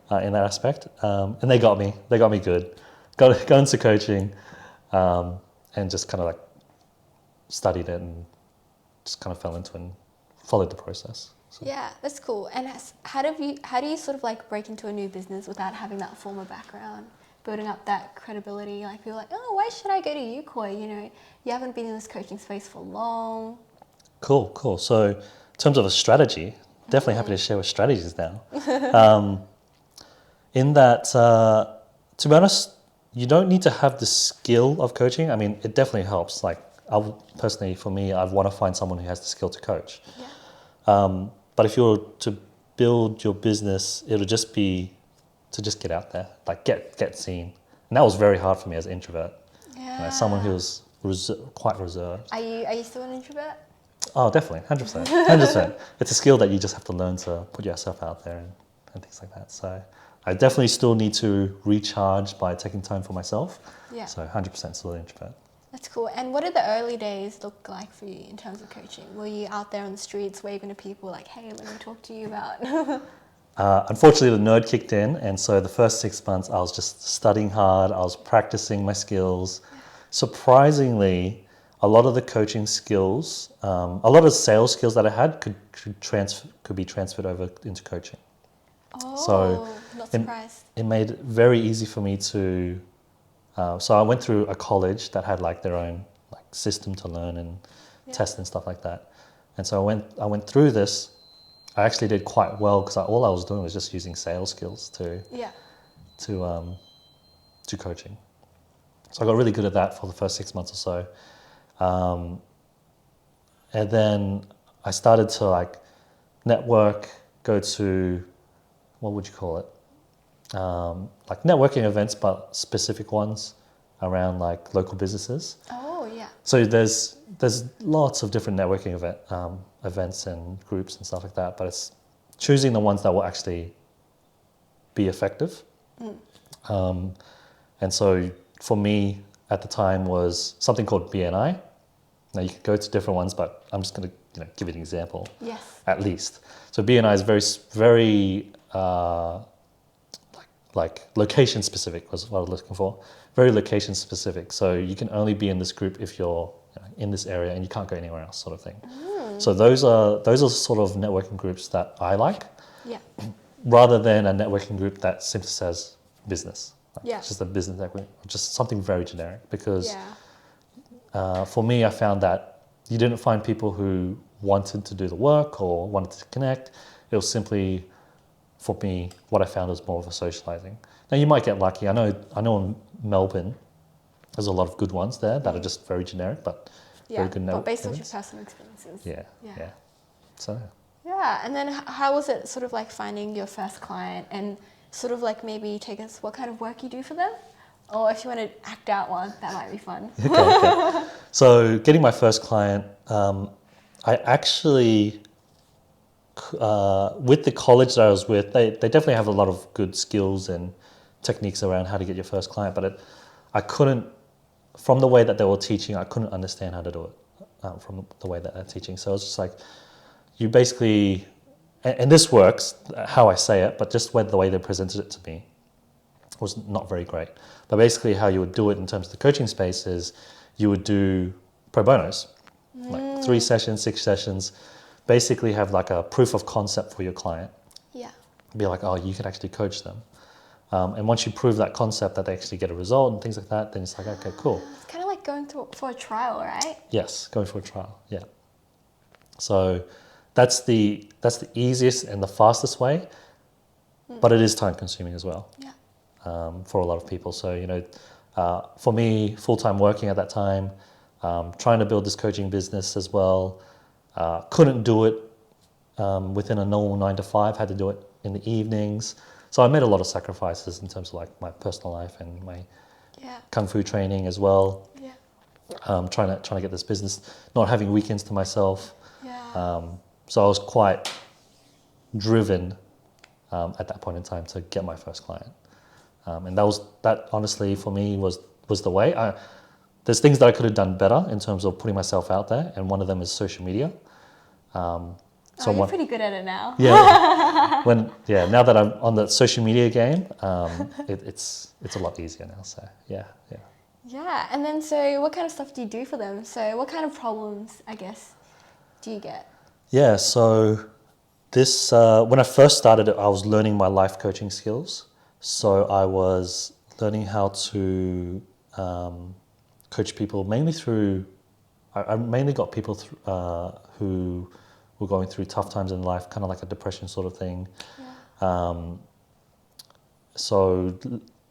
in that aspect. And they got me good. Got into coaching and just kind of studied it and just kind of fell into it and followed the process. So. Yeah, that's cool. And how do you sort of break into a new business without having that former background, building up that credibility? People are like, oh, why should I go to you, Khoi? You haven't been in this coaching space for long. Cool. So in terms of a strategy definitely happy to share with strategies now. In that, to be honest, you don't need to have the skill of coaching. I mean, it definitely helps. Like, personally, for me, I want to find someone who has the skill to coach. Yeah. But if you were to build your business, it'll just be to just get out there, like get seen. And that was very hard for me as an introvert. Yeah. As someone who was quite reserved. Are you still an introvert? Oh, definitely, 100%. 100%. It's a skill that you just have to learn to put yourself out there and things like that. So I definitely still need to recharge by taking time for myself. Yeah. So 100% still an introvert. That's cool. And what did the early days look like for you in terms of coaching? Were you out there on the streets waving to people like, hey, let me talk to you about... Unfortunately, the nerd kicked in, and so the first 6 months I was just studying hard, I was practicing my skills. Surprisingly, a lot of the coaching skills, a lot of the sales skills that I had could be transferred over into coaching. Oh, So not surprised. It made it very easy for me to, so I went through a college that had like their own like system to learn and test and stuff like that. And so I went through this. I actually did quite well because all I was doing was just using sales skills to coaching. So I got really good at that for the first 6 months or so. And then I started to like network, go to, what would you call it? Like networking events, but specific ones around like local businesses. Oh, yeah. So there's lots of different networking events and groups and stuff like that, but it's choosing the ones that will actually be effective. And so for me at the time was something called BNI. Now you could go to different ones, but I'm just going to give you an example. Yes. At least. So BNI is very like location specific was what I was looking for. Very location specific. So you can only be in this group if you're in this area and you can't go anywhere else, sort of thing. So those are sort of networking groups that I like. Yeah. Rather than a networking group that simply says business. Yeah. It's just a business network, just something very generic. Because for me, I found that you didn't find people who wanted to do the work or wanted to connect. It was simply, for me, what I found was more of a socializing. Now you might get lucky. I know in Melbourne, there's a lot of good ones there that are just very generic, but very good. But based on your personal experiences. Yeah. So. Yeah, and then how was it sort of like finding your first client and sort of like maybe take us what kind of work you do for them? Or if you want to act out one, that might be fun. Okay. So getting my first client, I actually, with the college that I was with, they definitely have a lot of good skills and techniques around how to get your first client, but I couldn't, from the way that they were teaching, I couldn't understand how to do it from the way that they're teaching. So it was just like, you basically, and this works, how I say it, but just the way they presented it to me was not very great. But basically how you would do it in terms of the coaching space is you would do pro bonos, like 3 sessions, 6 sessions, basically have like a proof of concept for your client. Yeah. Be like, oh, you can actually coach them. And once you prove that concept that they actually get a result and things like that, then it's like, okay, cool. It's kind of like going for a trial, right? Yes, going for a trial, yeah. So that's the easiest and the fastest way, but it is time consuming as well. Yeah. For a lot of people. So, for me, full-time working at that time, trying to build this coaching business as well, couldn't do it within a normal 9 to 5, had to do it in the evenings. So I made a lot of sacrifices in terms of like my personal life and my Kung Fu training as well. Yeah. Trying to get this business, not having weekends to myself. Yeah. So I was quite driven at that point in time to get my first client. And that honestly for me was the way. There's things that I could have done better in terms of putting myself out there, and one of them is social media. So you're pretty good at it now. Yeah. Now that I'm on the social media game, it's a lot easier now. So yeah. Yeah, and then so what kind of stuff do you do for them? So what kind of problems, I guess, do you get? Yeah. So this when I first started it, I was learning my life coaching skills. So I was learning how to coach people mainly through. I mainly got people who were going through tough times in life, kind of like a depression sort of thing. So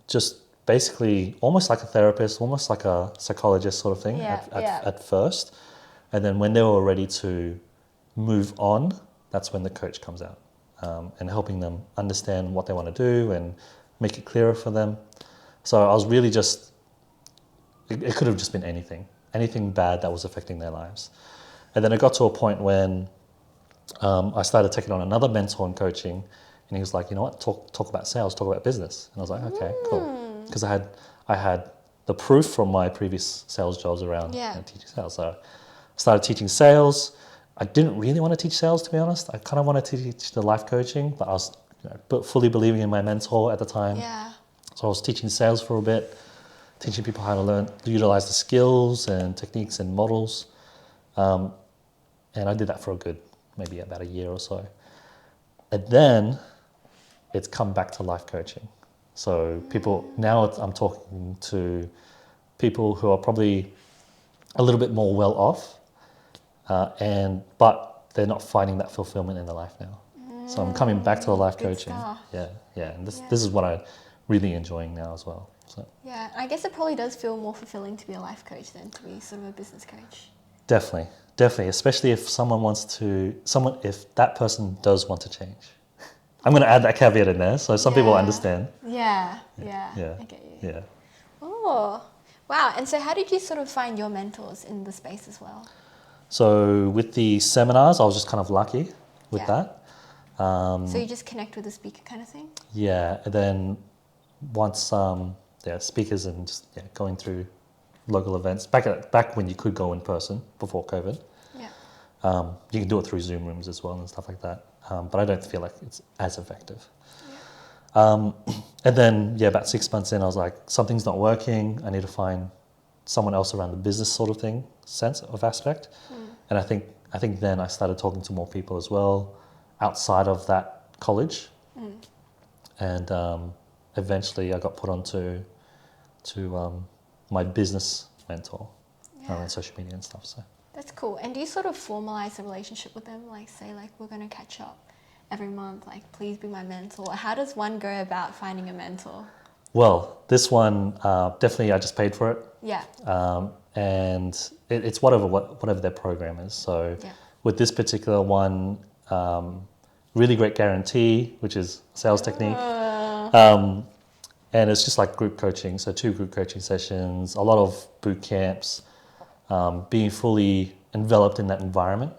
just basically almost like a therapist, almost like a psychologist sort of thing at first. And then when they were ready to move on, that's when the coach comes out, and helping them understand what they want to do and make it clearer for them. So I was really just, it could have just been anything bad that was affecting their lives. And then it got to a point when I started taking on another mentor in coaching, and he was like, you know what, talk about sales, talk about business. And I was like, okay, cool. Because I had the proof from my previous sales jobs around teaching sales. So I started teaching sales. I didn't really want to teach sales, to be honest. I kind of wanted to teach the life coaching, but I was fully believing in my mentor at the time. Yeah. So I was teaching sales for a bit, teaching people how to utilize the skills and techniques and models. And I did that for maybe about a year or so. And then it's come back to life coaching. So I'm talking to people who are probably a little bit more well off, but they're not finding that fulfillment in their life now. So I'm coming back to the life coaching. Stuff. Yeah. And this is what I'm really enjoying now as well. So. Yeah, I guess it probably does feel more fulfilling to be a life coach than to be sort of a business coach. Definitely, especially if if that person does want to change. I'm going to add that caveat in there, so some people understand. Yeah. I get you. Yeah. Oh, wow. And so how did you sort of find your mentors in the space as well? So with the seminars, I was just kind of lucky with that. So you just connect with the speaker kind of thing? Yeah, and then once speakers and just going through local events, back when you could go in person before COVID. Yeah. You can do it through Zoom rooms as well and stuff like that. But I don't feel like it's as effective. Yeah. And then, about 6 months in, I was like, something's not working. I need to find someone else around the business sort of thing, sense of aspect. And I think then I started talking to more people as well outside of that college. And eventually I got put onto my business mentor around social media and stuff. So. That's cool. And do you sort of formalize a relationship with them? Like say, we're going to catch up every month, please be my mentor. How does one go about finding a mentor? Well, this one, definitely I just paid for it. Yeah. And it's whatever their program is. So with this particular one, really great guarantee, which is sales technique. And it's just like group coaching. So 2 group coaching sessions, a lot of boot camps, being fully enveloped in that environment.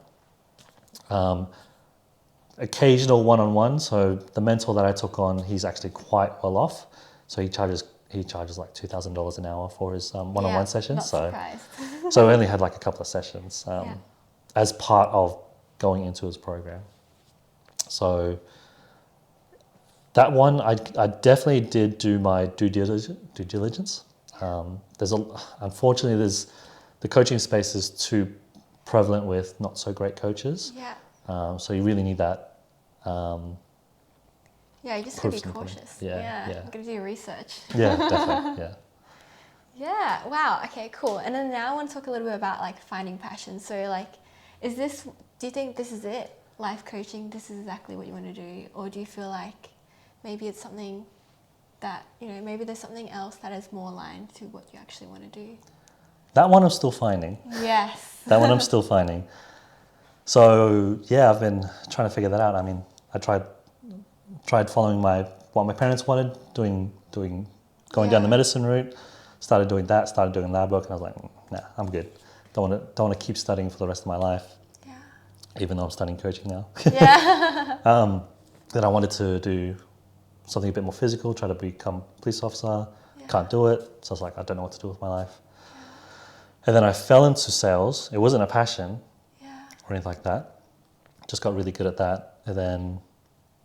Occasional one-on-one. So the mentor that I took on, he's actually quite well off. So he charges like $2,000 an hour for his one-on-one sessions. Not surprised. So I only had like a couple of sessions as part of going into his program. So that one, I definitely did do my due diligence. Unfortunately, the coaching space is too prevalent with not so great coaches. Yeah. So you really need that. You just gotta be cautious. You gotta do your research. Yeah, definitely. Yeah. Wow. Okay. Cool. And then now I want to talk a little bit about finding passion. So do you think this is it? Life coaching. This is exactly what you want to do, or do you feel like maybe it's something that maybe there's something else that is more aligned to what you actually want to do? That one I'm still finding. Yes. That one I'm still finding. So I've been trying to figure that out. I mean, I tried following what my parents wanted, going down the medicine route. Started doing that. Started doing lab work, and I was like, nah, I'm good. Don't want to keep studying for the rest of my life. Yeah. Even though I'm studying coaching now. Yeah. Then I wanted to do something a bit more physical. Try to become a police officer. Can't do it. So I was like, I don't know what to do with my life. And then I fell into sales. It wasn't a passion or anything like that. Just got really good at that. And then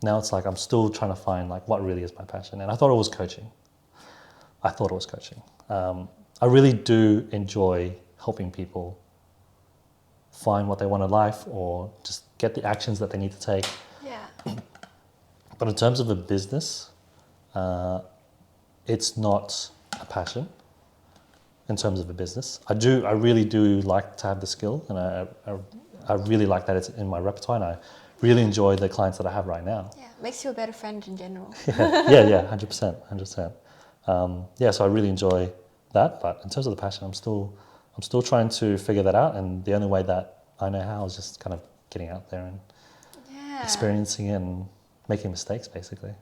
now it's like I'm still trying to find what really is my passion. And I thought it was coaching. I really do enjoy helping people find what they want in life or just get the actions that they need to take. Yeah. But in terms of a business, it's not a passion. In terms of a business, I really do like to have the skill, and I really like that it's in my repertoire, and I really enjoy the clients that I have right now. Yeah, makes you a better friend in general. Yeah, 100%, 100%. So I really enjoy that, but in terms of the passion, I'm still trying to figure that out, and the only way that I know how is just kind of getting out there and experiencing it and making mistakes, basically.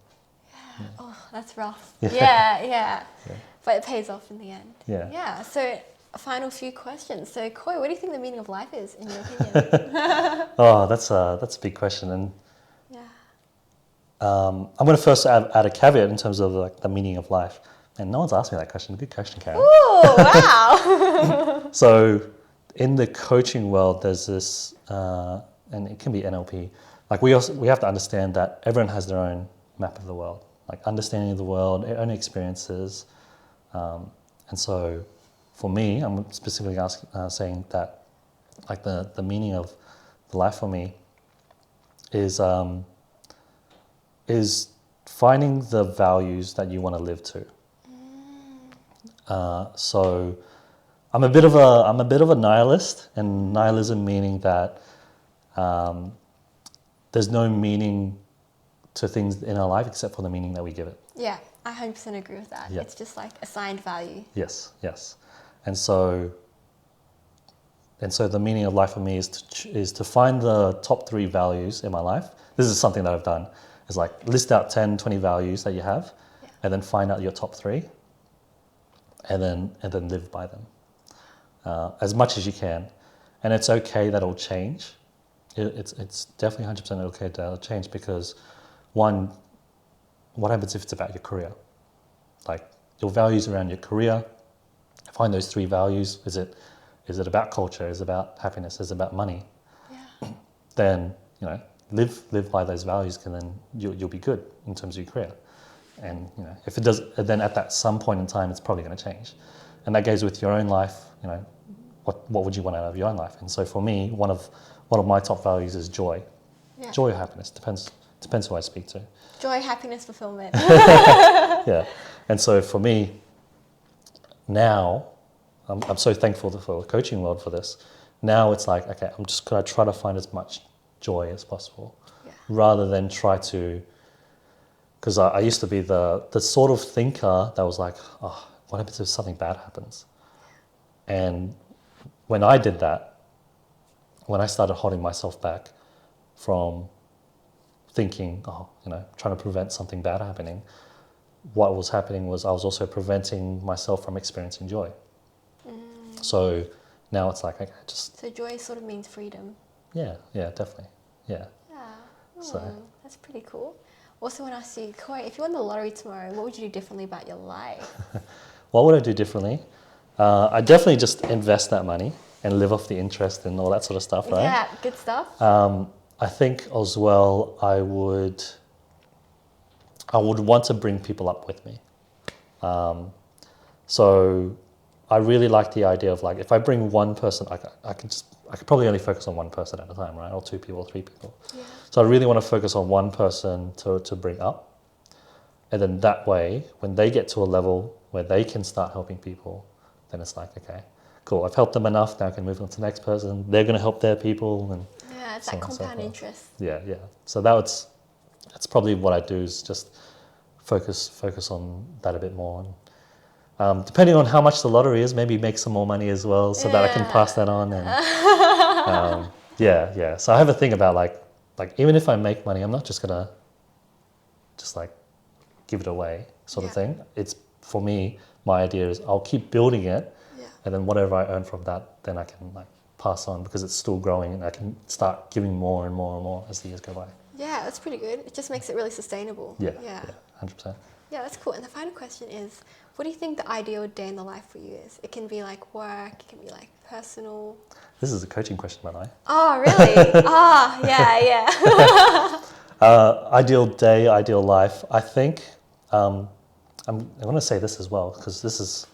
Yeah. Oh, that's rough. Yeah. But it pays off in the end. Yeah. So, a final few questions. So, Khoi, what do you think the meaning of life is, in your opinion? Oh, that's a big question, and Yeah. I'm going to first add a caveat in terms of like the meaning of life. And no one's asked me that question. Good question, Karen. Ooh, wow. So, in the coaching world, there's this, and it can be NLP. Like we have to understand that everyone has their own map of the world, like understanding of the world, their own experiences, and so, for me, I'm specifically saying that, like the meaning of the life for me is finding the values that you want to live to. So I'm a bit of a nihilist, and nihilism meaning that there's no meaning to things in our life except for the meaning that we give it. Yeah, I 100% agree with that. Yeah. It's just like assigned value. Yes. And so the meaning of life for me is to find the top 3 values in my life. This is something that I've done. Is like list out 10, 20 values that you have, and then find out your top 3, and then live by them as much as you can. And it's okay that it'll change. It's definitely 100% okay that it'll change, because one, what happens if it's about your career? Like your values around your career, find those 3 values. Is it about culture? Is it about happiness? Is it about money? Yeah. Then, live by those values, and then you'll be good in terms of your career. And if it does, then at some point in time, it's probably going to change. And that goes with your own life. What would you want out of your own life? And so for me, one of my top values is joy. Yeah. Joy or happiness, depends who I speak to. Joy, happiness, fulfillment. Yeah. And so for me, now, I'm so thankful for the coaching world for this. Now it's like, okay, I'm just going to try to find as much joy as possible, rather than try to, because I used to be the sort of thinker that was like, oh, what happens if something bad happens? And when I did that, when I started holding myself back from thinking, trying to prevent something bad happening, what was happening was I was also preventing myself from experiencing joy. So now it's like, okay, So joy sort of means freedom. Yeah, definitely. Yeah. So that's pretty cool. Also want to ask you, Khoi, if you won the lottery tomorrow, what would you do differently about your life? What would I do differently? I definitely just invest that money and live off the interest and all that sort of stuff, right? Yeah, good stuff. I think as well, I would want to bring people up with me. So I really like the idea of like, if I bring one person, I could probably only focus on one person at a time, right? Or 2 people, 3 people. Yeah. So I really want to focus on one person to bring up. And then that way, when they get to a level where they can start helping people, then it's like, okay, cool, I've helped them enough, now I can move on to the next person. They're going to help their people. And Yeah, it's so that on and so compound forth. interest. Yeah. So that's probably what I do, is just focus on that a bit more. And, depending on how much the lottery is, maybe make some more money as well, so that I can pass that on. And So I have a thing about like even if I make money, I'm not just gonna just like give it away, sort of thing. It's, for me, my idea is I'll keep building it, and then whatever I earn from that, then I can like pass on, because it's still growing, and I can start giving more and more and more as the years go by. Yeah, that's pretty good. It just makes it really sustainable. Yeah, 100%. Yeah, that's cool. And the final question is, what do you think the ideal day in the life for you is? It can be like work, it can be like personal. This is a coaching question, by the way. Oh, really? Yeah. Ideal day, ideal life. I think I'm going to say this as well, because this is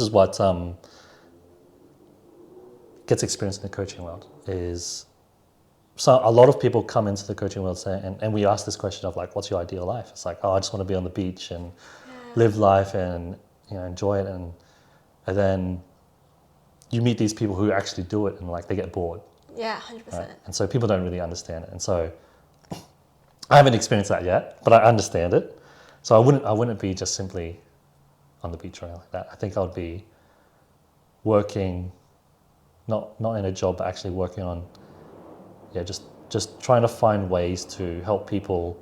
what gets experienced in the coaching world. Is, so a lot of people come into the coaching world and we ask this question of like, what's your ideal life? It's like, oh, I just want to be on the beach and live life and enjoy it, and then you meet these people who actually do it and like they get bored. Yeah, 100%. Right? And so people don't really understand it. And so I haven't experienced that yet, but I understand it. So I wouldn't be just simply on the beach or anything like that. I think I would be working, not in a job, but actually working on, just trying to find ways to help people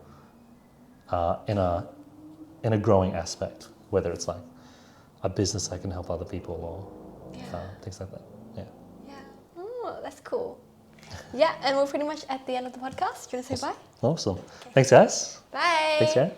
in a growing aspect, whether it's like a business that can help other people or things like that. Yeah. Yeah. Oh, that's cool. Yeah, and we're pretty much at the end of the podcast. Do you want to say bye? Awesome. Thanks, guys. Bye. Thanks, Jan.